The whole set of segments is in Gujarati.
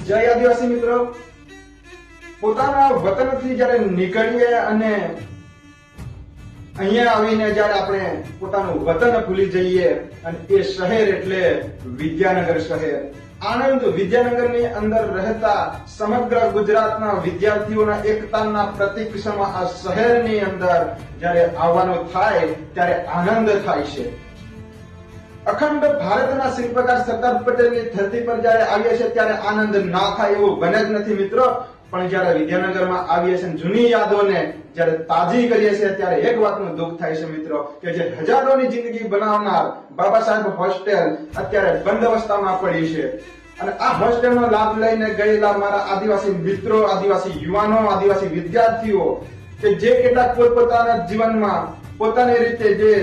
જય આદિવાસી મિત્રો, પોતાના વતનથી જ્યારે નીકળીએ અને અહીંયા આવીને જ્યારે આપણે પોતાનું વતન ભૂલી જઈએ અને એ શહેર એટલે વિદ્યાનગર શહેર. આણંદ વિદ્યાનગરની અંદર રહેતા સમગ્ર ગુજરાતના વિદ્યાર્થીઓના એકતાના પ્રતીક સમા આ શહેરની અંદર જ્યારે આવવાનું થાય ત્યારે આનંદ થાય છે. અખંડ ભારતના શિલ્પકાર સરદાર પટેલની ધરતી પર જ્યારે આવીએ છીએ ત્યારે આનંદ ના થાય એવું બને જ નથી મિત્રો. પણ જ્યારે વિદ્યાનગરમાં આવીએ છીએ જૂની યાદોને જ્યારે તાજી કરીએ છીએ ત્યારે એક વાતનું દુઃખ થાય છે મિત્રો કે જે હજારોની જિંદગી બનાવનાર બાબા સાહેબ હોસ્ટેલ અત્યારે બંધ અવસ્થામાં પડી છે. અને આ હોસ્ટેલનો લાભ લઈને ગયેલા મારા આદિવાસી મિત્રો, આદિવાસી યુવાનો, આદિવાસી વિદ્યાર્થીઓ કે જે કેટલાક પોતપોતાના જીવનમાં પોતાની રીતે જે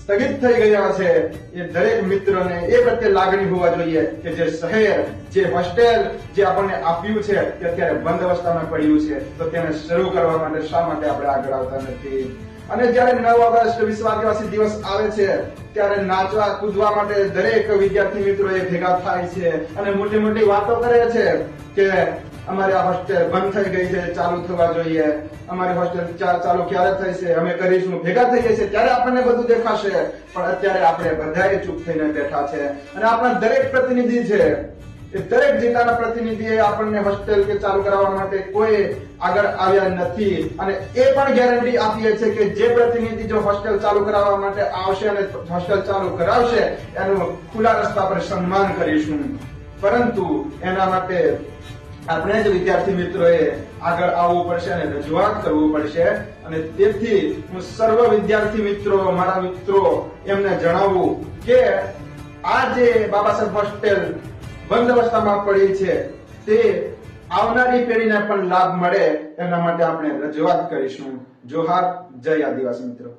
સ્થગિત થઈ ગયા છે એ દરેક મિત્રોને એ પ્રત્યે લાગણી હોવા જોઈએ કે જે શહેર, જે હોસ્ટેલ જે આપણને આપ્યું છે તે અત્યારે બંધ અવસ્થામાં પડ્યું છે તો તેને શરૂ કરવા માટે શા માટે આપણે આગળ આવતા નથી. અને જ્યારે 9 ઓગસ્ટ વિશ્વ આદિવાસી દિવસ આવે છે ત્યારે નાચવા કૂદવા માટે દરેક વિદ્યાર્થી મિત્રો એ ભેગા થાય છે અને મોટી મોટી વાતો કરે છે કે અમારી આ હોસ્ટેલ બંધ થઈ ગઈ છે, ચાલુ થવા જોઈએ, અમારી હોસ્ટેલ ચાલુ ક્યારે થશે, અમે કરીશું, ભેગા થઈએ છીએ ત્યારે આપણને બધું દેખાશે. પણ અત્યારે આપણે બધાએ ચૂપ થઈને બેઠા છે અને આપણા દરેક પ્રતિનિધિ છે એ દરેક જિલ્લાના પ્રતિનિધિએ આપણને હોસ્ટેલ કે ચાલુ કરાવવા માટે કોઈ આગળ આવ્યા નથી. અને એ પણ ગેરંટી આપીએ છે કે જે પ્રતિનિધિ જો હોસ્ટેલ ચાલુ કરાવવા માટે આવશે અને હોસ્ટેલ ચાલુ કરાવશે એનું ખુલ્લા રસ્તા પર સન્માન કરીશું. પરંતુ એના માટે આપણે જ વિદ્યાર્થી મિત્રોએ આગળ આવવું પડશે અને રજૂઆત કરવું પડશે. અને તેથી હું સર્વ વિદ્યાર્થી મિત્રો, મારા મિત્રો એમને જણાવું કે આ જે બાબા સાહેબ હોસ્ટેલ બંધ અવસ્થામાં પડી છે તે આવનારી પેઢીને પણ લાભ મળે એના માટે આપણે રજૂઆત કરીશું. જોહાર, જય આદિવાસી મિત્રો.